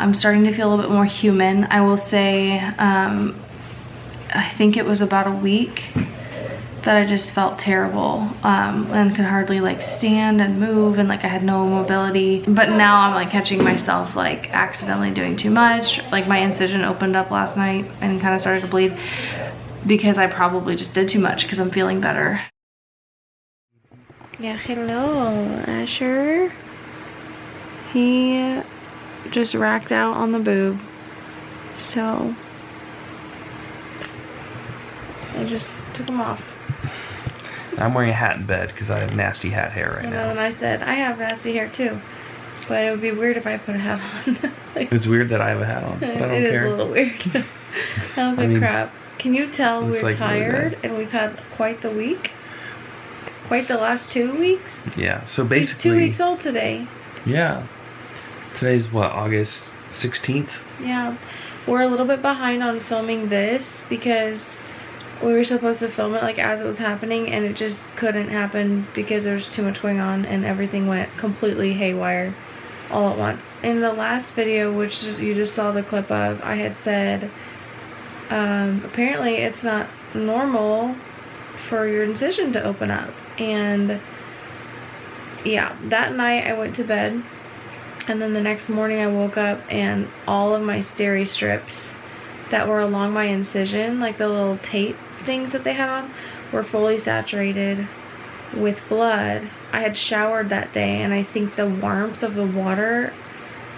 I'm starting to feel a little bit more human. I will say, I think it was about a week that I just felt terrible and could hardly like stand and move, and like I had no mobility. But now I'm like catching myself like accidentally doing too much. Like my incision opened up last night and kind of started to bleed because I probably just did too much because I'm feeling better. Yeah, hello, Asher. He just racked out on the boob, so I just took him off. I'm wearing a hat in bed because I have nasty hat hair right now. And I said, I have nasty hair too, but it would be weird if I put a hat on. Like, it's weird that I have a hat on, but I don't care. It is a little weird. I look like crap. Can you tell we're like tired really and we've had quite the week? Quite the last 2 weeks? Yeah, so basically... He's 2 weeks old today. Yeah. Today's what, August 16th? Yeah. We're a little bit behind on filming this because we were supposed to film it like as it was happening, and it just couldn't happen because there was too much going on and everything went completely haywire all at once. In the last video, which you just saw the clip of, I had said apparently it's not normal for your incision to open up. And yeah, that night I went to bed, and then the next morning I woke up and all of my steri strips that were along my incision, like the little tape things that they had on, were fully saturated with blood. I had showered that day, and I think the warmth of the water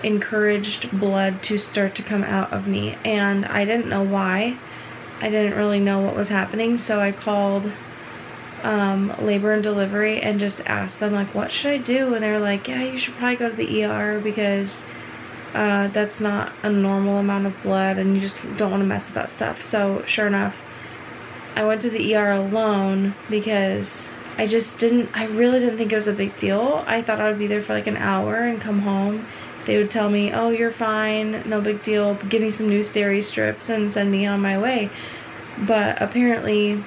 encouraged blood to start to come out of me, and I didn't know why. I didn't really know what was happening, so I called labor and delivery and just asked them like, what should I do? And they were like, yeah, you should probably go to the ER because that's not a normal amount of blood and you just don't want to mess with that stuff. So sure enough, I went to the ER alone because I really didn't think it was a big deal. I thought I would be there for like an hour and come home. They would tell me, oh, you're fine, no big deal, give me some new steri strips and send me on my way. But apparently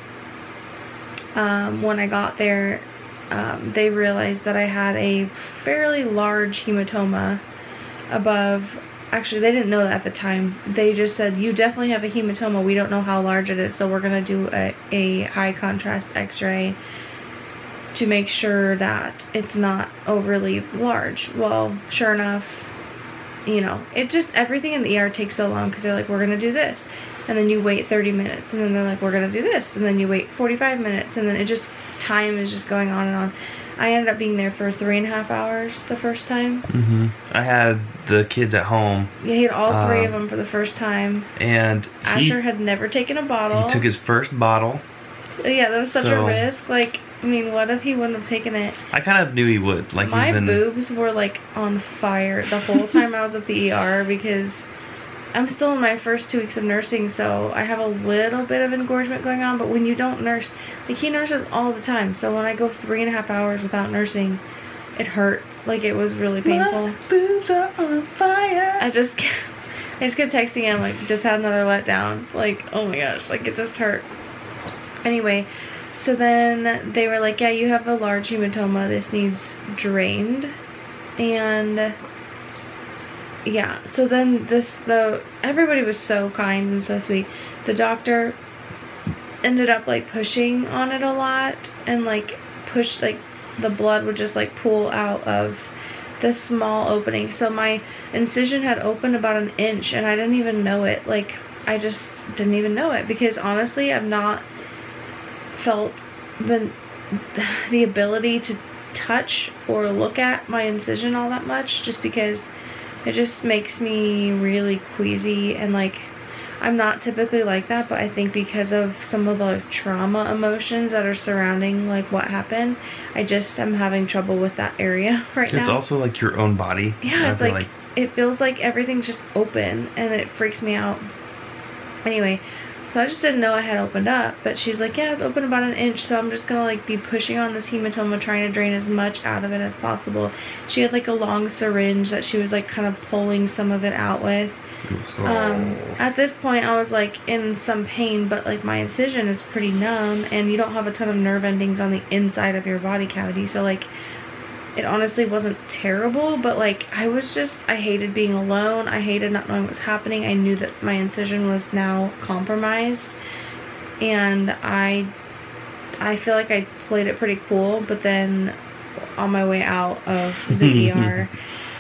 when I got there, they realized that I had a fairly large hematoma above. Actually, they didn't know that at the time. They just said, you definitely have a hematoma. We don't know how large it is, so we're going to do a high contrast x-ray to make sure that it's not overly large. Well, sure enough, you know, it just, everything in the ER takes so long because they're like, we're going to do this. And then you wait 30 minutes, and then they're like, we're gonna do this, and then you wait 45 minutes, and then it just, time is just going on and on. I ended up being there for 3.5 hours the first time. I had the kids at home. Yeah, he had all 3 of them for the first time. And Asher had never taken a bottle. He took his first bottle. Yeah, that was such a risk. Like, I mean, what if he wouldn't have taken it? I kind of knew he would. Like, my boobs were like on fire the whole time I was at the ER because I'm still in my first 2 weeks of nursing, so I have a little bit of engorgement going on. But when you don't nurse, like, he nurses all the time, so when I go 3.5 hours without nursing, it hurts. Like, it was really painful. My boobs are on fire. I just kept texting him, like, just had another letdown. Like, oh my gosh, like, it just hurt. Anyway, so then they were like, yeah, you have a large hematoma, this needs drained. And yeah, so then everybody was so kind and so sweet. The doctor ended up like pushing on it a lot and like pushed, like the blood would just like pool out of this small opening. So my incision had opened about 1 inch and I didn't even know it. Like, I just didn't even know it because honestly I've not felt the ability to touch or look at my incision all that much, just because it just makes me really queasy. And like, I'm not typically like that, but I think because of some of the trauma emotions that are surrounding like what happened, I'm having trouble with that area right now. It's also like your own body. Yeah, it's like it feels like everything's just open and it freaks me out. Anyway, so I just didn't know I had opened up, but she's like, yeah, it's open about 1 inch, so I'm just gonna like be pushing on this hematoma, trying to drain as much out of it as possible. She had like a long syringe that she was like kind of pulling some of it out with. At this point I was like in some pain, but like my incision is pretty numb and you don't have a ton of nerve endings on the inside of your body cavity, so like it honestly wasn't terrible, but like I hated being alone. I hated not knowing what was happening. I knew that my incision was now compromised, and I feel like I played it pretty cool, but then on my way out of the ER,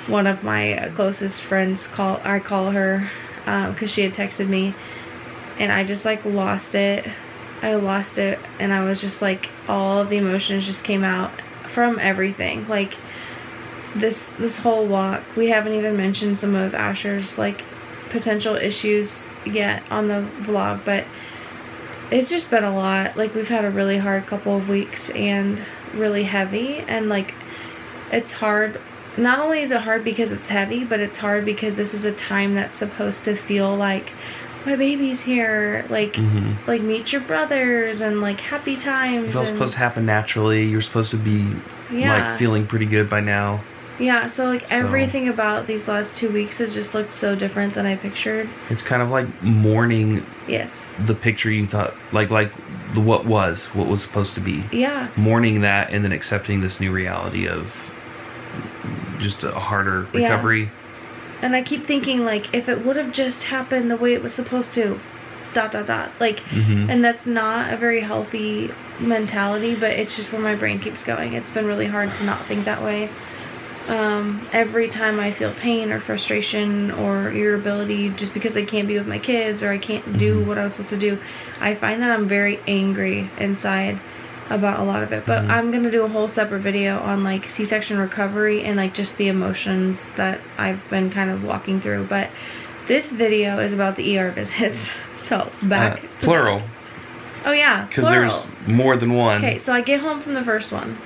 one of my closest friends I call her because she had texted me, and I just like lost it. I lost it, and I was just like, all of the emotions just came out from everything. Like this whole walk, we haven't even mentioned some of Asher's like potential issues yet on the vlog, but it's just been a lot. Like we've had a really hard couple of weeks and really heavy, and like it's hard. Not only is it hard because it's heavy, but it's hard because this is a time that's supposed to feel like my baby's here, like like meet your brothers and like happy times. It's all supposed to happen naturally. You're supposed to be like feeling pretty good by now. Yeah, so like everything about these last 2 weeks has just looked so different than I pictured. It's kind of like mourning the picture you thought, like what was supposed to be. Yeah. Mourning that and then accepting this new reality of just a harder recovery. Yeah. And I keep thinking, like, if it would have just happened the way it was supposed to, ... Like, and that's not a very healthy mentality, but it's just where my brain keeps going. It's been really hard to not think that way. Every time I feel pain or frustration or irritability just because I can't be with my kids or I can't do what I was supposed to do, I find that I'm very angry inside about a lot of it. But I'm gonna do a whole separate video on like C-section recovery and like just the emotions that I've been kind of walking through. But this video is about the ER visits. So back to plural. that. Oh yeah, because there's more than one. Okay, so I get home from the first one,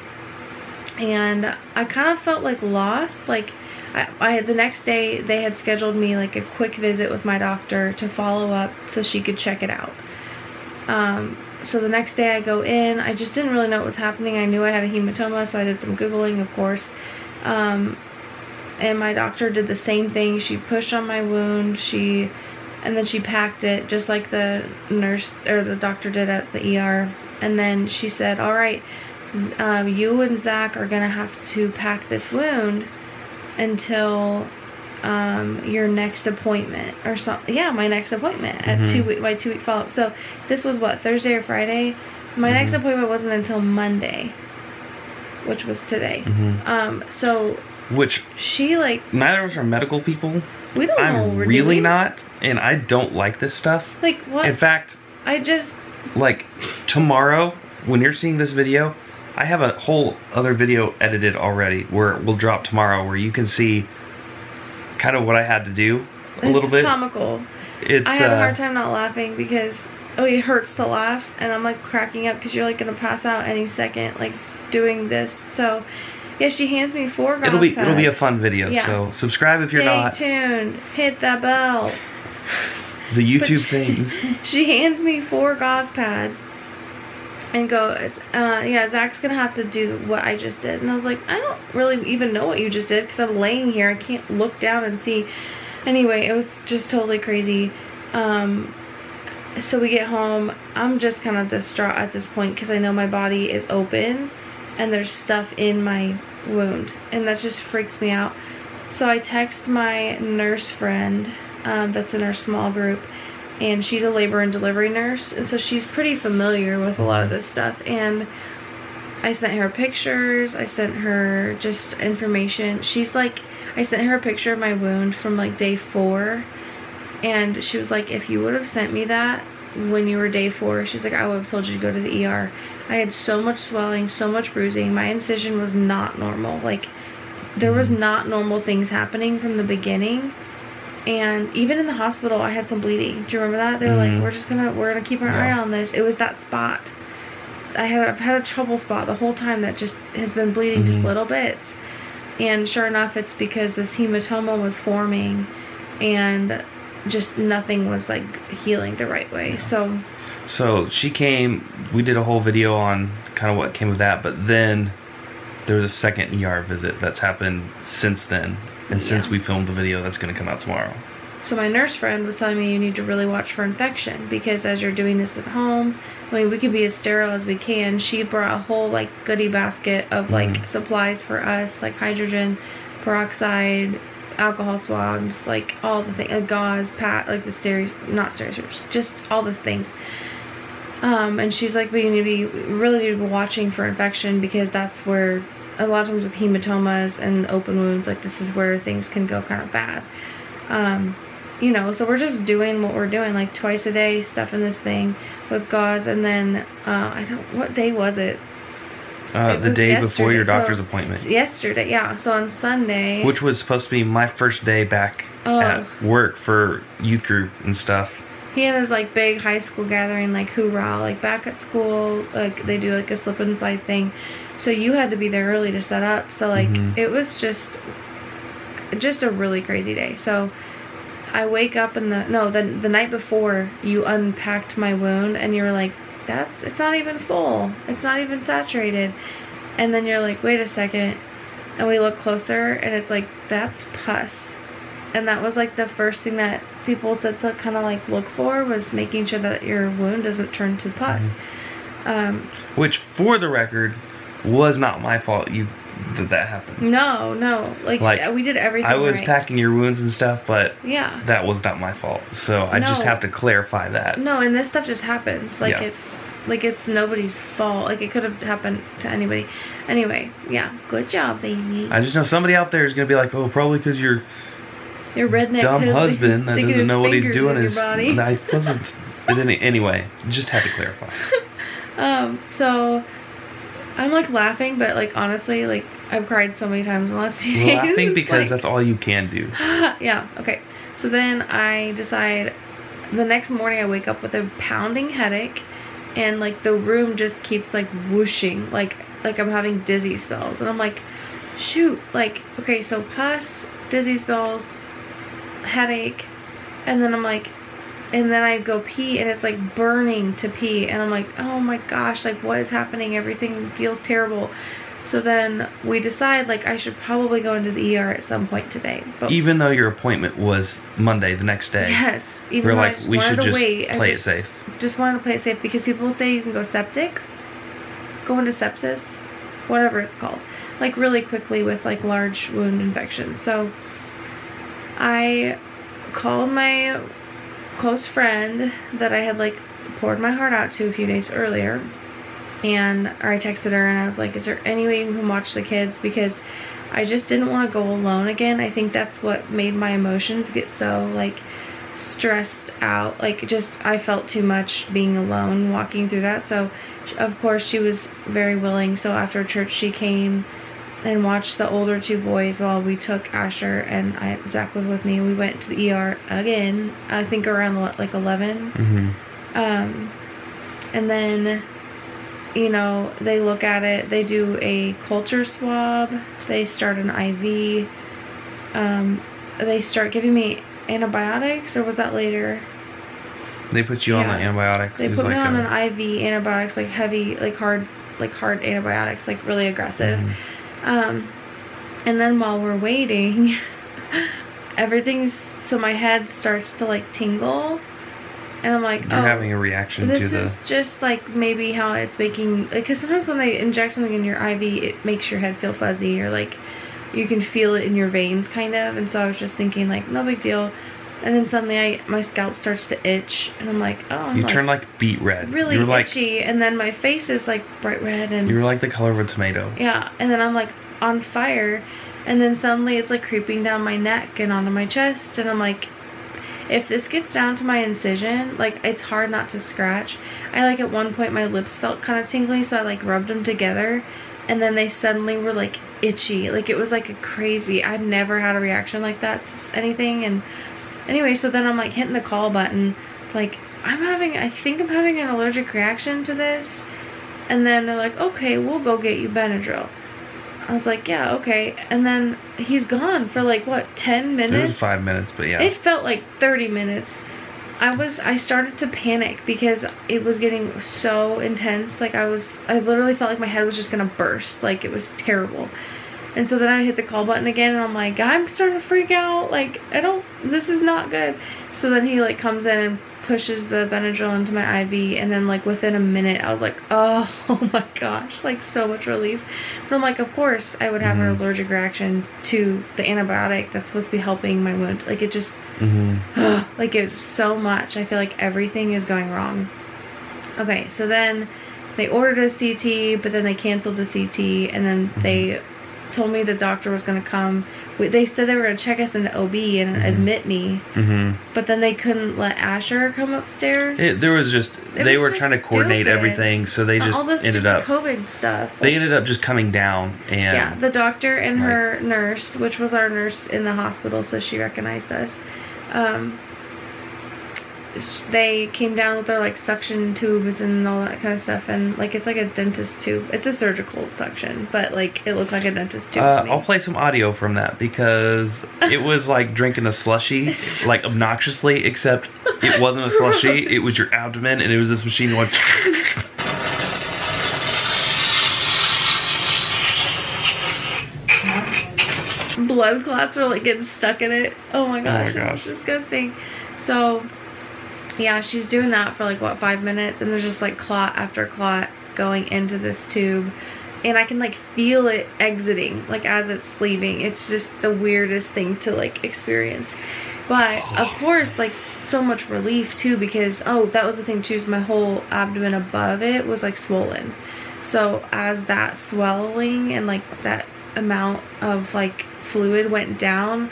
and I kind of felt like lost. Like I the next day they had scheduled me like a quick visit with my doctor to follow up so she could check it out. So the next day I go in, I just didn't really know what was happening. I knew I had a hematoma, so I did some Googling, of course. And my doctor did the same thing. She pushed on my wound, and then she packed it just like the nurse or the doctor did at the ER. And then she said, all right, you and Zach are gonna have to pack this wound until your next appointment or something. Yeah, my next appointment at my 2 week follow-up. So this was what, Thursday or Friday? My next appointment wasn't until Monday, which was today. So which she like, neither of us are medical people. We don't know what I'm we're really doing. Not, and I don't like this stuff. Like what? In fact, I just like tomorrow when you're seeing this video, I have a whole other video edited already where we'll drop tomorrow where you can see kind of what I had to do a little bit. It's comical. I have a hard time not laughing because it hurts to laugh, and I'm like cracking up because you're like gonna pass out any second, like doing this. So yeah, she hands me 4 gauze pads. It'll be a fun video. Yeah. So subscribe if you're not. Stay tuned. Hit that bell. The YouTube things. She hands me 4 gauze pads and goes, yeah, Zach's gonna have to do what I just did. And I was like, I don't really even know what you just did because I'm laying here. I can't look down and see. Anyway, it was just totally crazy. So we get home. I'm just kind of distraught at this point because I know my body is open and there's stuff in my wound, and that just freaks me out. So I text my nurse friend that's in our small group, and she's a labor and delivery nurse, and so she's pretty familiar with a lot of this stuff. And I sent her pictures, I sent her just information. She's like, I sent her a picture of my wound from like day 4, and she was like, if you would have sent me that when you were day 4, she's like, I would have told you to go to the ER. I had so much swelling, so much bruising. My incision was not normal. Like, there was not normal things happening from the beginning. And even in the hospital, I had some bleeding. Do you remember that? They were like, we're gonna keep our eye on this. It was that spot. I've had a trouble spot the whole time that just has been bleeding just little bits. And sure enough, it's because this hematoma was forming and just nothing was like healing the right way. So she came, we did a whole video on kind of what came of that, but then there was a second ER visit that's happened since then, and since we filmed the video that's going to come out tomorrow. So my nurse friend was telling me you need to really watch for infection, because as you're doing this at home, I mean, we can be as sterile as we can. She brought a whole like goodie basket of like supplies for us, like hydrogen peroxide, alcohol swabs, like all the things, like gauze, like the not steri strips, just all the things. And she's like, but you really need to be watching for infection, because that's where a lot of times with hematomas and open wounds, like this is where things can go kind of bad. You know, so we're just doing what we're doing, like twice a day, stuffing this thing with gauze. And then what day was it? The day before your doctor's appointment. Yesterday, yeah. So on Sunday, which was supposed to be my first day back at work for youth group and stuff. He had his like big high school gathering, like hoorah, like back at school, like they do like a slip and slide thing. So you had to be there early to set up. So like it was just a really crazy day. So I wake up in the night before, you unpacked my wound and you were like, it's not even full, it's not even saturated. And then you're like, wait a second, and we look closer and it's like, that's pus. And that was like the first thing that people said to kind of like look for, was making sure that your wound doesn't turn to pus. Which, for the record, was not my fault that happened. No, like we did everything I was right. packing your wounds and stuff, but yeah, that was not my fault. So I just have to clarify that. No, and this stuff just happens. Like it's nobody's fault. Like it could have happened to anybody. Anyway, yeah, good job, baby. I just know somebody out there is gonna be like, oh, probably because your redneck dumb husband that doesn't know what he's doing is. I wasn't. Anyway, just had to clarify. So I'm like laughing, but like honestly, like I've cried so many times in the last few days. Laughing because like, that's all you can do. Yeah, okay. So then I decide, the next morning I wake up with a pounding headache, and like the room just keeps like whooshing, like I'm having dizzy spells. And I'm like, shoot, like, okay, so pus, dizzy spells, headache, and then I'm like, and then I go pee and it's like burning to pee, and I'm like, oh my gosh, like what is happening? Everything feels terrible. So then we decide like I should probably go into the ER at some point today. But even though your appointment was Monday, the next day. Yes. Even we're though like, we should just play it safe. Just wanted to play it safe, because people say you can go septic, go into sepsis, whatever it's called, like really quickly with like large wound infections. So I called my close friend that I had like poured my heart out to a few days earlier, or I texted her and I was like, is there any way you can watch the kids, because I just didn't want to go alone again. I think that's what made my emotions get so like stressed out, like just I felt too much being alone walking through that. So of course she was very willing. So after church she came and watched the older two boys while we took Asher, and Zach was with me. We went to the ER again, I think around like 11. And then, you know, they look at it, they do a culture swab, they start an IV, they start giving me antibiotics, or was that later? They put you on the antibiotics. They put me on an IV antibiotics, like heavy, like hard antibiotics, like really aggressive. And then while we're waiting, so my head starts to like tingle, and I'm like, you're having a reaction to this is just like maybe how it's making, because sometimes when they inject something in your IV, it makes your head feel fuzzy, or like you can feel it in your veins kind of. And so I was just thinking like, no big deal. And then suddenly my scalp starts to itch, and I'm like, oh, you turn like beet red, really itchy, and then my face is like bright red, and you were like the color of a tomato. Yeah, and then I'm like on fire, and then suddenly it's like creeping down my neck and onto my chest, and I'm like, if this gets down to my incision, like it's hard not to scratch. I like at one point my lips felt kind of tingly, so I like rubbed them together, and then they suddenly were like itchy. Like it was like a crazy, I've never had a reaction like that to anything. And anyway, so then I'm like hitting the call button, like I think I'm having an allergic reaction to this. And then they're like, okay, we'll go get you Benadryl. I was like, yeah, okay. And then he's gone for like, what, 10 minutes? It was 5 minutes, but yeah. It felt like 30 minutes. I started to panic because it was getting so intense. Like I literally felt like my head was just gonna burst. Like it was terrible. And so then I hit the call button again, and I'm like, I'm starting to freak out. Like, this is not good. So then he like comes in and pushes the Benadryl into my IV, and then like within a minute I was like, oh my gosh, like so much relief. But I'm like, of course I would have an allergic reaction to the antibiotic that's supposed to be helping my wound. Like it just like it's so much. I feel like everything is going wrong. Okay, so then they ordered a CT, but then they canceled the CT, and then they told me the doctor was going to come. They said they were going to check us into OB and admit me, but then they couldn't let Asher come upstairs. They were trying to coordinate everything, so they just all this ended up COVID stuff. They ended up just coming down, and yeah, the doctor and her nurse, which was our nurse in the hospital, so she recognized us. They came down with their like suction tubes and all that kind of stuff, and like it's like a dentist tube. It's a surgical suction, but like it looked like a dentist tube to me. I'll play some audio from that because it was like drinking a slushie, like obnoxiously, except it wasn't a slushie. It was your abdomen, and it was this machine going. Blood clots were like getting stuck in it. Oh my gosh, it was disgusting. So yeah, she's doing that for like what, 5 minutes, and there's just like clot after clot going into this tube, and I can like feel it exiting like as it's leaving. It's just the weirdest thing to like experience, but of course like so much relief too, because that was the thing too, is my whole abdomen above it was like swollen. So as that swelling and like that amount of like fluid went down,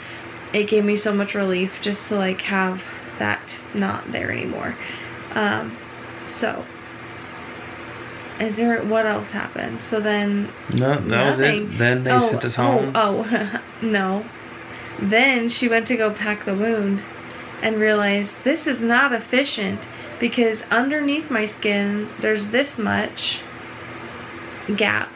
it gave me so much relief just to like have that not there anymore. So what else happened? So then that was it. Then they sent us home. No, then she went to go pack the wound and realized this is not efficient, because underneath my skin there's this much gap,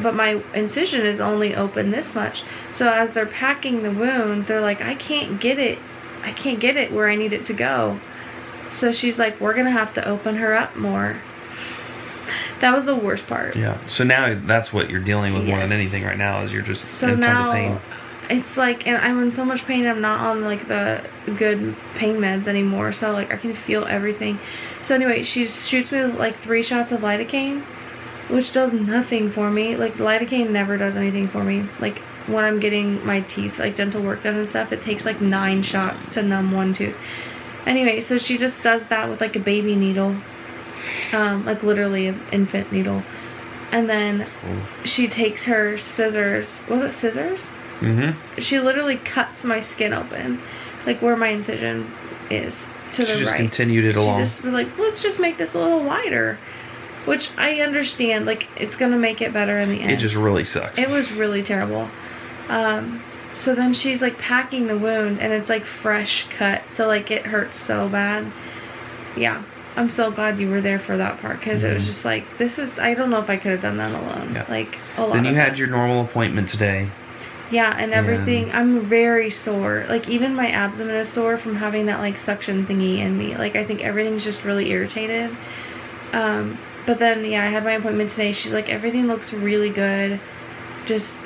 but my incision is only open this much. So as they're packing the wound, they're like, I can't get it where I need it to go. So she's like, we're gonna have to open her up more. That was the worst part. Yeah. So now that's what you're dealing with more than anything right now, is you're just in tons of pain. It's like, and I'm in so much pain, I'm not on like the good pain meds anymore, so like I can feel everything. So anyway, she shoots me with like 3 shots of lidocaine, which does nothing for me. Like lidocaine never does anything for me. Like when I'm getting my teeth, like dental work done and stuff, it takes like 9 shots to numb one tooth. Anyway, so she just does that with like a baby needle, like literally an infant needle, and then she takes her scissors. Was it scissors? She literally cuts my skin open, like where my incision is, to the right. She just continued it along. She just was like, let's just make this a little wider. Which I understand, like, it's gonna make it better in the end. It just really sucks. It was really terrible. So then she's like packing the wound, and it's like fresh cut, so like it hurts so bad. Yeah, I'm so glad you were there for that part, because it was just like, I don't know if I could have done that alone. Yeah. Like a lot. Then you had your normal appointment today. Yeah, and everything. I'm very sore. Like even my abdomen is sore from having that like suction thingy in me. Like I think everything's just really irritated. But then, yeah, I had my appointment today. She's like, everything looks really good.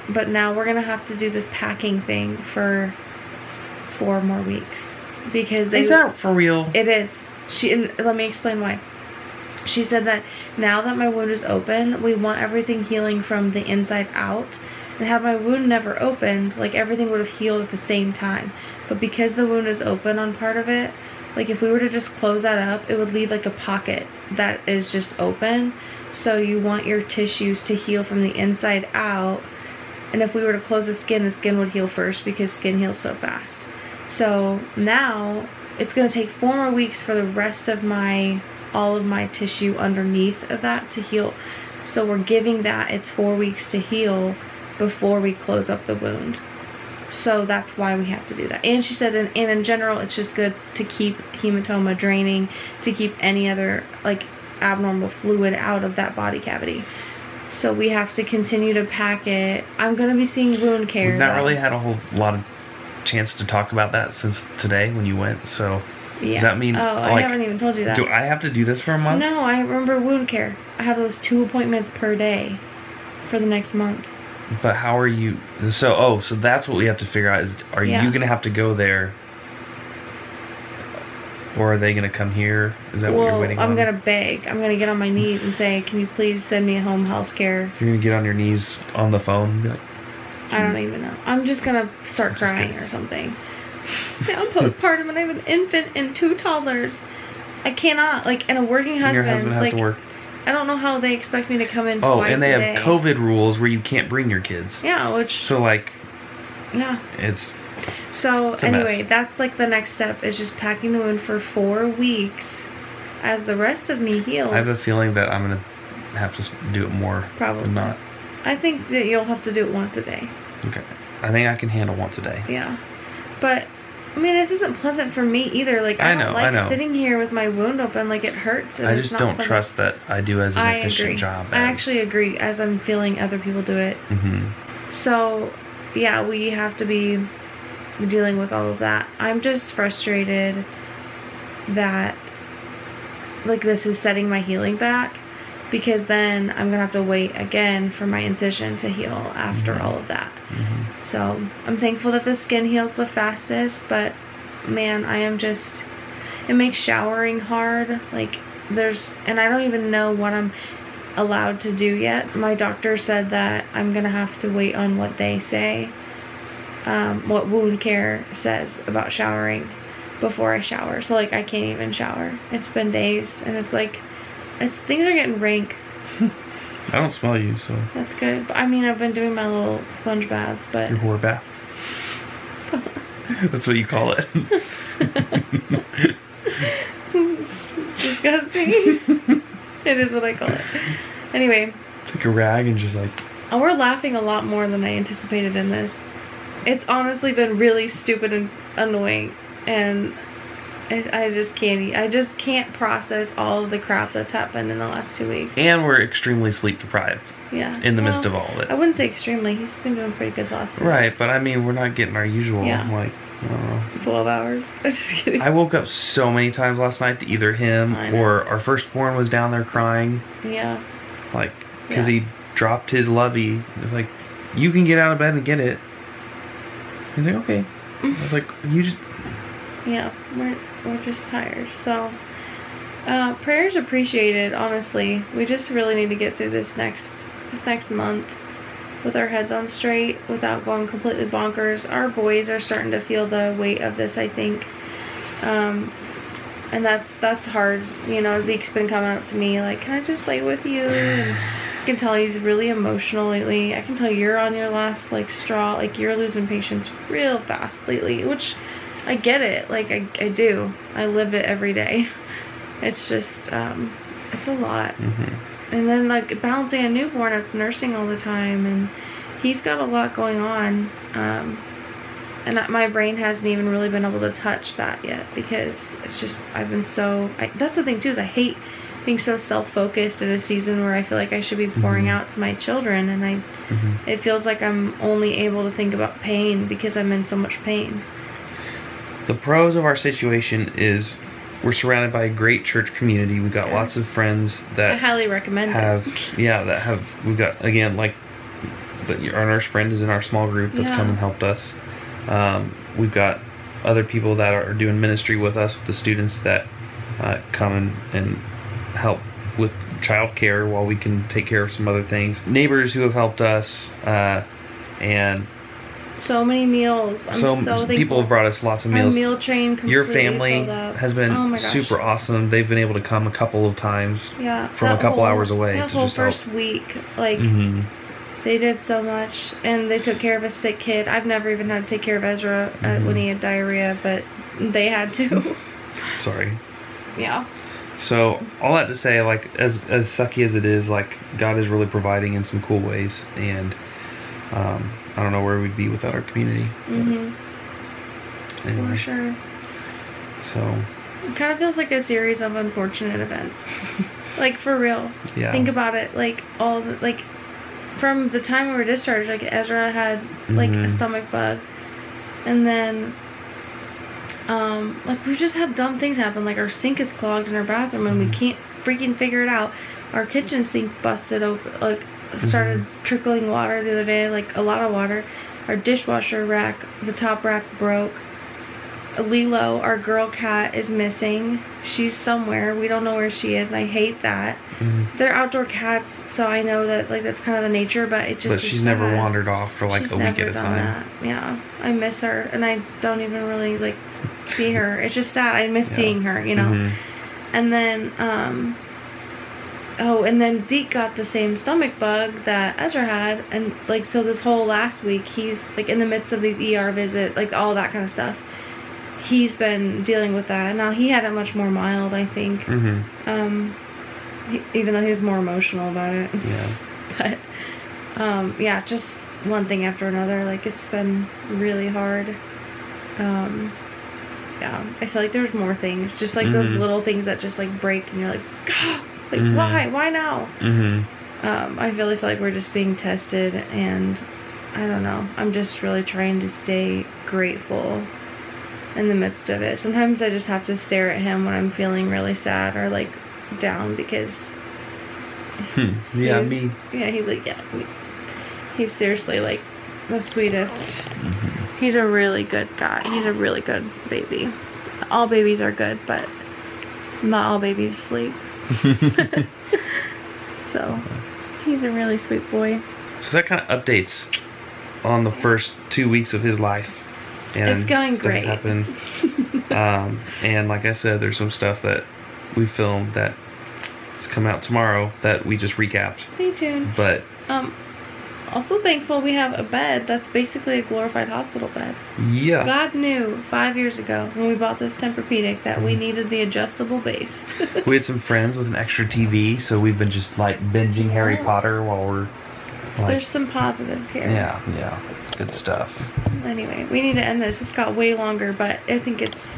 But now we're going to have to do this packing thing for 4 more weeks. Because Is that for real? It is. Let me explain why. She said that now that my wound is open, we want everything healing from the inside out. And had my wound never opened, like everything would have healed at the same time. But because the wound is open on part of it, like if we were to just close that up, it would leave like a pocket that is just open. So you want your tissues to heal from the inside out. And if we were to close the skin would heal first, because skin heals so fast. So now it's going to take 4 more weeks for the rest of all of my tissue underneath of that to heal. So we're giving that its 4 weeks to heal before we close up the wound. So that's why we have to do that. And she said, and in general, it's just good to keep hematoma draining, to keep any other like abnormal fluid out of that body cavity. So we have to continue to pack it. I'm going to be seeing wound care. We've not really had a whole lot of chance to talk about that since today when you went. So yeah. Does that mean, I haven't even told you that. Do I have to do this for a month? No, I remember wound care. I have those 2 appointments per day for the next month. But how are you? So that's what we have to figure out. Is are Yeah. you gonna have to go there, or are they gonna come here? Is that what you're waiting I'm on? gonna beg. I'm gonna get on my knees and say, can you please send me a home health care? You're gonna get on your knees on the phone and be like, I don't even know. I'm just gonna start crying or something. Yeah, I'm postpartum and I have an infant and 2 toddlers. I cannot, like, and a working husband. and your husband has like, to work. I don't know how they expect me to come in Oh, twice and they a have day. COVID rules where you can't bring your kids. Yeah, which, So like, yeah. it's So a anyway, mess. that's like the next step is just packing the wound for 4 weeks as the rest of me heals. I have a feeling that I'm gonna have to do it more Probably. than not. I think that you'll have to do it once a day. Okay. I think I can handle once a day. Yeah. But I mean, this isn't pleasant for me either. Like, I don't like sitting here with my wound open. Like, it hurts. And I it's just not don't pleasant. trust that I do as an I efficient agree. job. I actually agree as I'm feeling other people do it. So, yeah, we have to be dealing with all of that. I'm just frustrated that, like, this is setting my healing back, because then I'm gonna have to wait again for my incision to heal after all of that. So I'm thankful that the skin heals the fastest, but man, I am just, it makes showering hard. Like, and I don't even know what I'm allowed to do yet. My doctor said that I'm gonna have to wait on what they say, what wound care says about showering before I shower. So like, I can't even shower. It's been days, and it's like, things are getting rank. I don't smell you, so. That's good. But I mean, I've been doing my little sponge baths, but. Your whore bath. That's what you call it. Disgusting. It is what I call it. Anyway. Take a rag and just like. We're laughing a lot more than I anticipated in this. It's honestly been really stupid and annoying, and I just can't process all of the crap that's happened in the last 2 weeks. And we're extremely sleep deprived. Yeah. In the midst of all of it. I wouldn't say extremely. He's been doing pretty good the last 2 Right, weeks. but I mean, we're not getting our usual, Yeah. like, I don't know. 12 hours. I'm just kidding. I woke up so many times last night to either him or our firstborn was down there crying. Yeah. Like, because he dropped his lovey. It's like, you can get out of bed and get it. He's like, okay. I was like, you just. Yeah, we're just tired. So, prayers appreciated, honestly. We just really need to get through this next month with our heads on straight without going completely bonkers. Our boys are starting to feel the weight of this, I think. And that's hard. You know, Zeke's been coming up to me like, can I just lay with you? And I can tell he's really emotional lately. I can tell you're on your last, like, straw. Like, you're losing patience real fast lately, which I get it. Like, I do. I live it every day. It's just, it's a lot. And then, like, balancing a newborn that's nursing all the time, and he's got a lot going on. And my brain hasn't even really been able to touch that yet, because it's just, I've been so, that's the thing too, is I hate being so self-focused in a season where I feel like I should be pouring out to my children, and it feels like I'm only able to think about pain because I'm in so much pain. The pros of our situation is we're surrounded by a great church community. We've got lots of friends that I highly recommend it. We've got, again, like, our nurse friend is in our small group that's come and helped us. We've got other people that are doing ministry with us, with the students that come and help with childcare while we can take care of some other things. Neighbors who have helped us, and so many meals. I'm so thankful. People have brought us lots of meals. Our meal train completely Your family filled up. has been super awesome. They've been able to come a couple of times from a couple hours away to just help. First week, like, they did so much, and they took care of a sick kid. I've never even had to take care of Ezra when he had diarrhea, but they had to. Sorry. Yeah. So, all that to say, like, as sucky as it is, like, God is really providing in some cool ways, and I don't know where we'd be without our community. Anyway. For sure. So. It kind of feels like a series of unfortunate events. Like, for real. Yeah. Think about it. Like, from the time we were discharged, like, Ezra had, like, a stomach bug. And then, like, we've just had dumb things happen. Like, our sink is clogged in our bathroom and we can't freaking figure it out. Our kitchen sink busted open. Like, started trickling water the other day, like a lot of water. Our dishwasher rack, the top rack broke. Lilo, our girl cat, is missing. She's somewhere. We don't know where she is, and I hate that. They're outdoor cats, so I know that like that's kind of the nature, but it just. But she's never wandered off for like she's a week never at a done time. That. Yeah, I miss her, and I don't even really like see her. It's just sad. I miss seeing her, you know. And then, oh, and then Zeke got the same stomach bug that Ezra had, and like so this whole last week he's like in the midst of these ER visits, like all that kind of stuff. He's been dealing with that. Now he had it much more mild, I think. Even though he was more emotional about it. Yeah. But yeah, just one thing after another. Like it's been really hard. Yeah, I feel like there's more things, just like those little things that just like break, and you're like, God, like why now? I really feel like we're just being tested, and I don't know. I'm just really trying to stay grateful in the midst of it. Sometimes I just have to stare at him when I'm feeling really sad or like down, because yeah, me. Yeah, he's like, yeah, me. He's seriously like the sweetest. He's a really good guy. He's a really good baby. All babies are good, but not all babies sleep. So he's a really sweet boy. So that kind of updates on the first 2 weeks of his life. And it's going great. Happened. And like I said, there's some stuff that we filmed that is come out tomorrow that we just recapped. Stay tuned. But also thankful we have a bed that's basically a glorified hospital bed. Yeah. God knew 5 years ago when we bought this Tempur-Pedic that we needed the adjustable base. We had some friends with an extra TV, so we've been just like binging Harry Potter while we're like, there's some positives here. Yeah. Good stuff. Anyway, we need to end this. This got way longer, but I think it's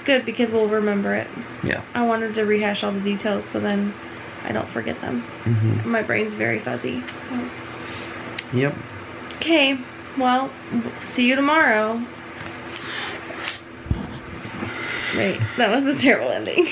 good because we'll remember it. Yeah. I wanted to rehash all the details so then I don't forget them. My brain's very fuzzy, so. Yep. Okay, well, see you tomorrow. Wait, that was a terrible ending.